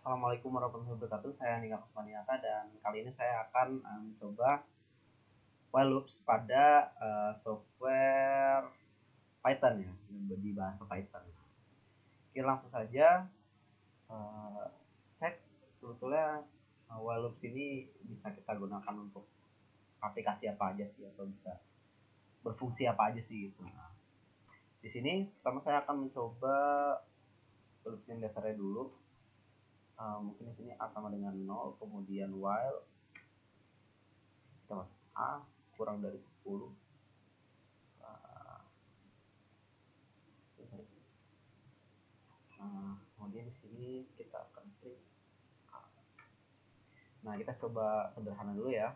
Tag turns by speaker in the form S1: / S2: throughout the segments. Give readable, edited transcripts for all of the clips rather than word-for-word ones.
S1: Assalamualaikum warahmatullahi wabarakatuh. Saya Andika Kusmaniaka dan kali ini saya akan mencoba while loops pada software Python ya, di bahasa Python. Oke, langsung saja cek sebetulnya while loops ini bisa kita gunakan untuk aplikasi apa aja sih, atau bisa berfungsi apa aja sih gitu. Nah, di sini pertama saya akan mencoba loops yang dasarnya dulu. Mungkin di sini A sama dengan 0, kemudian while kita masuk A kurang dari 10. Kemudian di sini kita akan print A. Nah, kita coba sederhana dulu ya.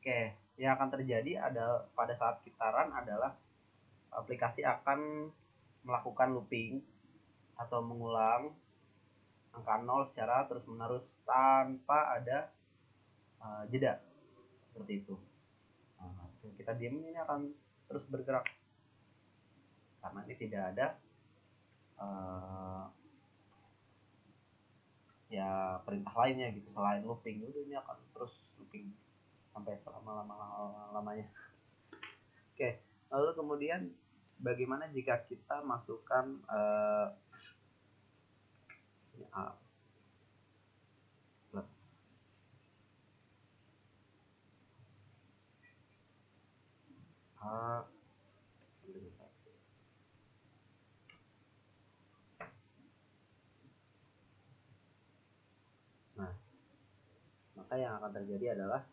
S1: Oke, yang akan terjadi adalah pada saat kita run adalah aplikasi akan melakukan looping atau mengulang angka 0 secara terus-menerus tanpa ada jeda, seperti itu. Nah, kita diam, ini akan terus bergerak karena ini tidak ada ya perintah lainnya gitu selain looping. Udah, ini akan terus looping sampai selama-lamanya. Oke, lalu kemudian bagaimana jika kita masukkan A plus A. Nah, maka yang akan terjadi adalah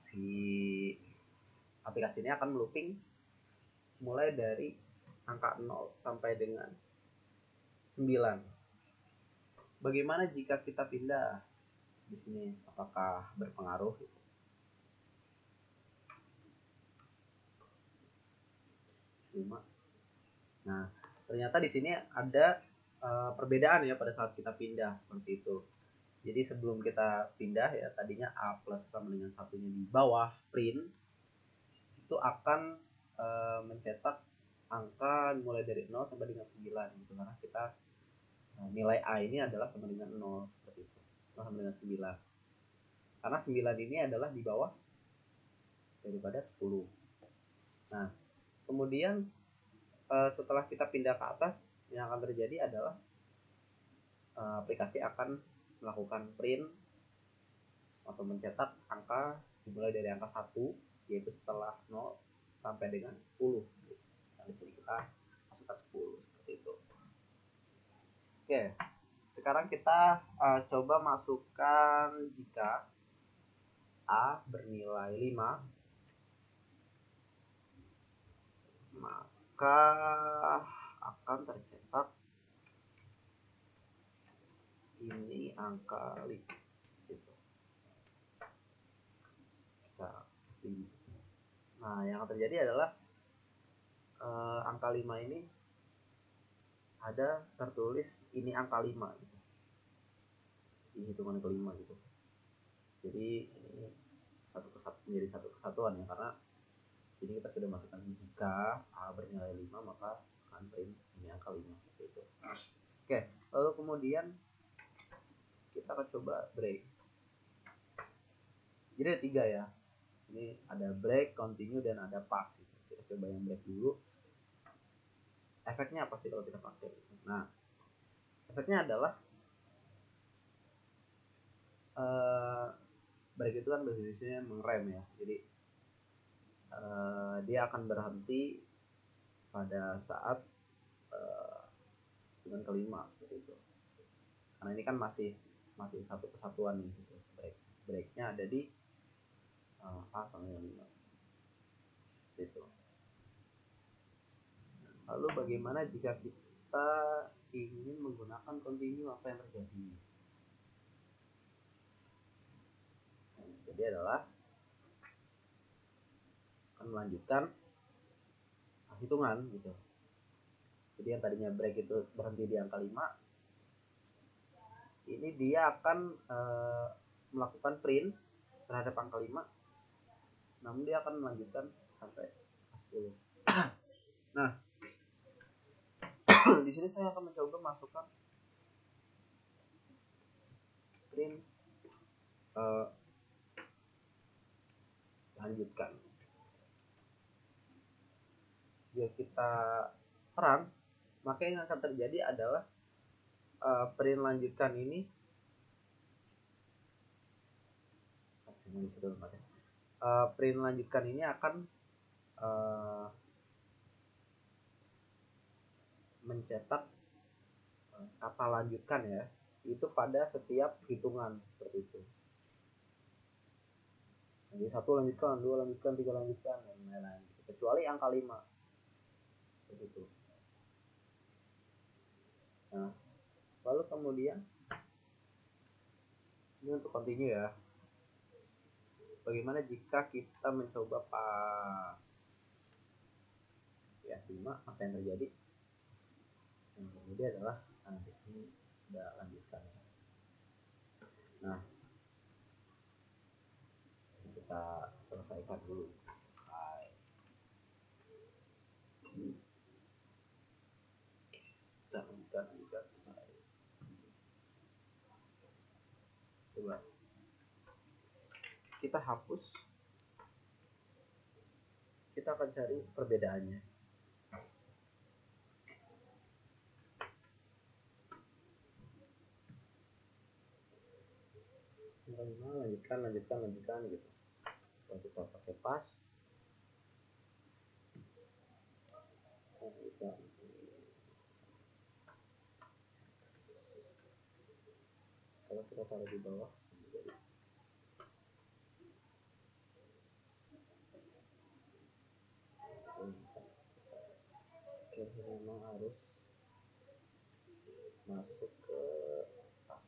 S1: si aplikasi ini akan looping mulai dari angka 0 sampai dengan 9. Bagaimana jika kita pindah di sini? Apakah berpengaruh? 5. Nah, ternyata di sini ada perbedaan ya pada saat kita pindah seperti itu. Jadi sebelum kita pindah ya, tadinya A plus sama dengan satunya di bawah print, itu akan mencetak angka mulai dari 0 sampai dengan 9 gitu, karena kita nilai A ini adalah sama dengan 0 seperti itu. 0 sama dengan 9. Karena 9 ini adalah di bawah daripada 10. Nah, kemudian setelah kita pindah ke atas, yang akan terjadi adalah aplikasi akan melakukan print atau mencetak angka dimulai dari angka 1, yaitu setelah 0 sampai dengan 10. Nah, di sini kita masukkan 10 seperti itu. Oke, sekarang kita coba masukkan jika A bernilai 5, maka akan tercetak ini angka 5 gitu. Nah, yang terjadi adalah angka 5 ini ada tertulis ini angka 5 gitu, di hitungan kelima gitu. Jadi ini menjadi satu kesatuan ya, karena sini kita sudah masukkan jika A bernilai 5 maka akan print ini angka 5 seperti itu. Oke, lalu kemudian kita akan coba break. Jadi ada 3 ya. Ini ada break, continue, dan ada pass. Kita coba yang break dulu. Efeknya apa sih kalau kita pakai? Nah, efeknya adalah break itu kan biasanya mengerem ya. Jadi dia akan berhenti pada saat dengan kelima seperti itu. Karena ini kan masih satu kesatuan nih gitu. Breaknya ada di A sama dengan 5 gitu. Lalu bagaimana jika kita ingin menggunakan continue, apa yang terjadi? Jadi adalah akan melanjutkan hitungan gitu. Jadi yang tadinya break itu berhenti di angka 5, ini dia akan melakukan print terhadap angka 5, namun dia akan melanjutkan sampai 10. Nah, masukkan print lanjutkan. Jika kita terang, maka yang akan terjadi adalah print lanjutkan ini print lanjutkan ini akan mencetak kata lanjutkan ya, itu pada setiap hitungan seperti itu. Jadi 1 lanjutkan, 2 lanjutkan, 3 lanjutkan, dan lain-lain. Kecuali angka 5. Seperti itu. Nah, lalu kemudian ini untuk continue ya. Bagaimana jika kita mencoba pas ya 5, apa yang terjadi? Yang terjadi adalah di sini udah lanjutkan. Nah, kita selesaikan dulu. Kita lanjutkan. Coba kita hapus, kita akan cari perbedaannya. Lanjutkan gitu. Kalau kita pakai pas, kalau kita taruh di bawah, memang harus masuk ke pas.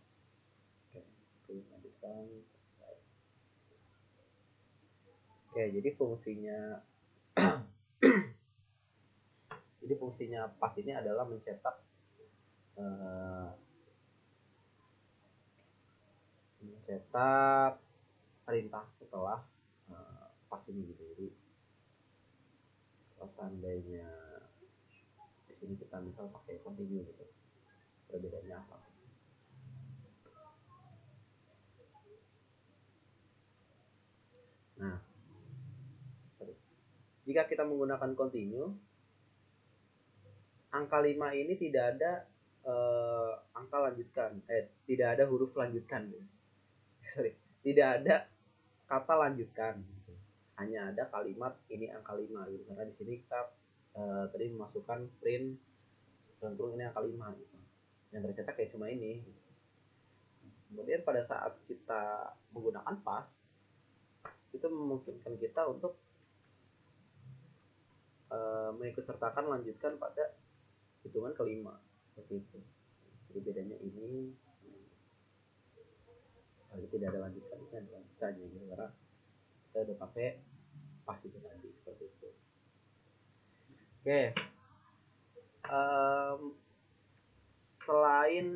S1: Lanjutkan. Oke, jadi fungsinya pas ini adalah mencetak perintah setelah pas ini gitu. Jadi kalau seandainya di sini kita misal pakai continue gitu, perbedaannya apa? Nah, jika kita menggunakan continue, angka 5 ini tidak ada angka lanjutkan, tidak ada huruf lanjutkan. Tidak ada kata lanjutkan. Hanya ada kalimat ini angka 5 gitu. Karena di sini kita tadi memasukkan print contoh ini angka 5 gitu. Yang tercetak kayak cuma ini. Kemudian pada saat kita menggunakan pas, itu memungkinkan kita untuk mengikutsertakan lanjutkan pada hitungan kelima seperti itu. Jadi bedanya ini tidak ada lanjutan kan lanjutannya gitu, karena kita udah pakai pas itu tadi seperti itu. Oke, selain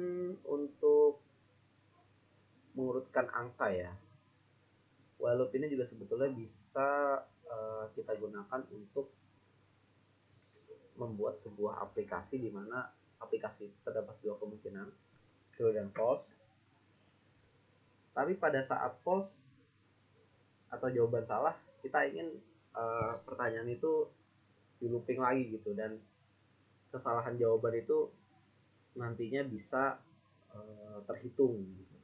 S1: untuk mengurutkan angka ya, while loop ini juga sebetulnya bisa kita gunakan untuk membuat sebuah aplikasi di mana aplikasi terdapat dua kemungkinan, true dan false. Tapi pada saat false atau jawaban salah, kita ingin pertanyaan itu di looping lagi gitu, dan kesalahan jawaban itu nantinya bisa terhitung gitu.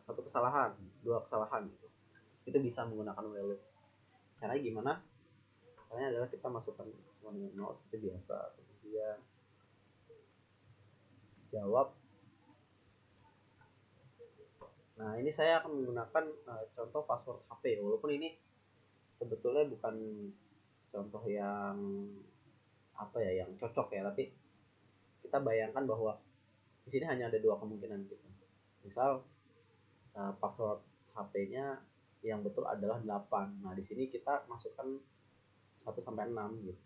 S1: Satu kesalahan, dua kesalahan gitu. Itu bisa menggunakan while loop. Caranya gimana? Caranya adalah kita masukkan nol seperti biasa, kemudian jawab. Nah, ini saya akan menggunakan contoh password HP, walaupun ini sebetulnya bukan contoh yang yang cocok ya, tapi kita bayangkan bahwa di sini hanya ada dua kemungkinan gitu. Misal password HP-nya yang betul adalah 8. Nah, di sini kita masukkan 1 sampai 6 gitu.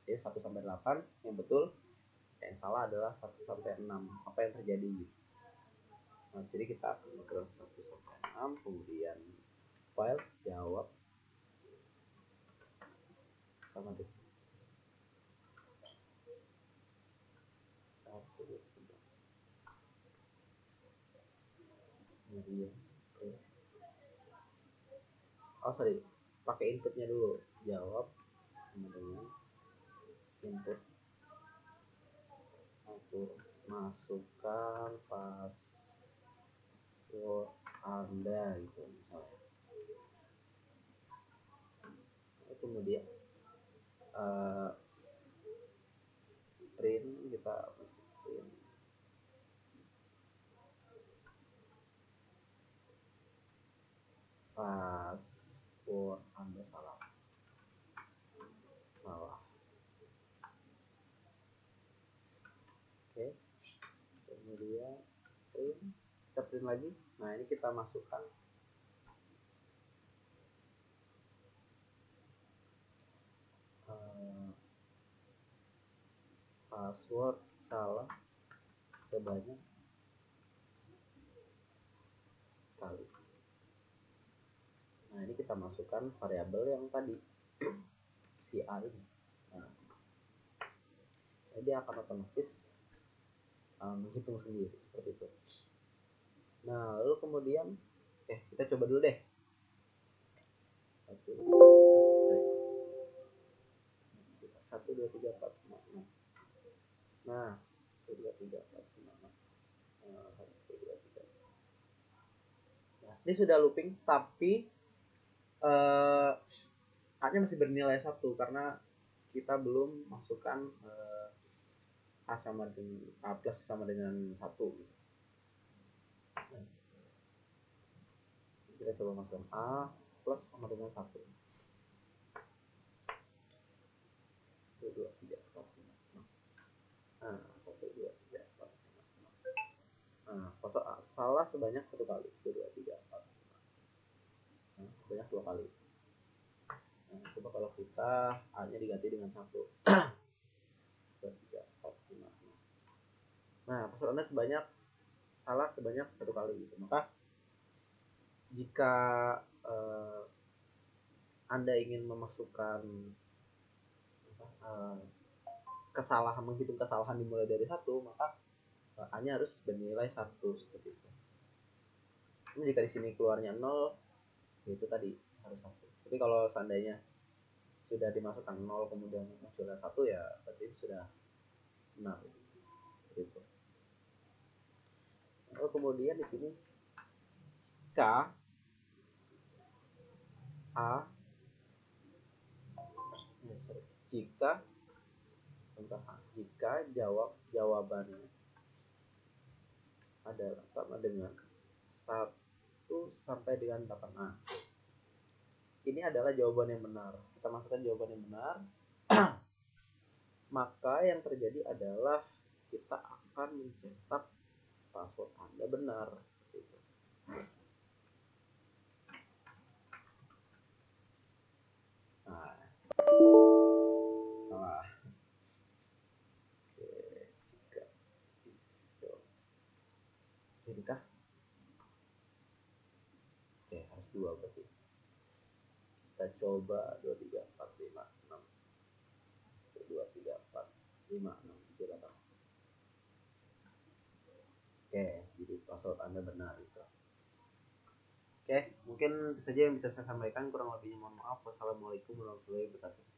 S1: Jadi 1 sampai 8 yang betul, yang salah adalah 1 sampai 6. Apa yang terjadi gitu. Nah, jadi kita akan mengukur 1 sampai 6, kemudian file jawab sama Kemudian oh sorry, pakai inputnya dulu, jawab sama dengan input, aku masukkan password Anda gitu misalnya. Kemudian print, kita print password Anda salah. Oke, kemudian print, kita print lagi. Nah ini kita masukkan password salah sebanyak kali. Nah ini kita masukkan variabel yang tadi si a ini. Nah, jadi akan otomatis menghitung sendiri seperti itu. Nah lalu kemudian kita coba dulu deh. Satu dua tiga empat lima enam. Nah 1 2 3 4 5 6. 1 2 3. Nah, ini sudah looping tapi A-nya masih bernilai 1 karena kita belum masukkan A sama dengan A plus sama dengan 1. Nah, kita coba masukkan A plus sama dengan 1. 1 2 3 4 5 6. Nah 1 2 3 4 5 6. Nah foto A salah sebanyak 1 kali. 1 2 3 4 5. Nah, sebanyak 2 kali. Nah, coba kalau kita A-nya diganti dengan 1. 2 3 4 5 6. Nah password Anda salah sebanyak 1 kali gitu. Maka jika Anda ingin memasukkan menghitung kesalahan dimulai dari 1, maka A-nya harus bernilai 1 seperti itu. Ini jika di sini keluarnya 0, itu tadi harus 1. Tapi kalau seandainya sudah dimasukkan 0 kemudian munculnya 1, ya berarti sudah benar. Gitu. Lalu kemudian di sini K A jika jawabannya adalah sama dengan 1 sampai dengan 8A. Ini adalah jawaban yang benar. Kita masukkan jawaban yang benar. Maka yang terjadi adalah kita akan mencetak password Anda benar. Nah, salah. Inikah? Harus 2 berarti. Kita coba 2 3 4 5 6. 2 3 4 5 6 7 8. Jadi password Anda benar itu. Mungkin itu saja yang bisa saya sampaikan. Kurang lebihnya mohon maaf. Wassalamualaikum warahmatullahi wabarakatuh.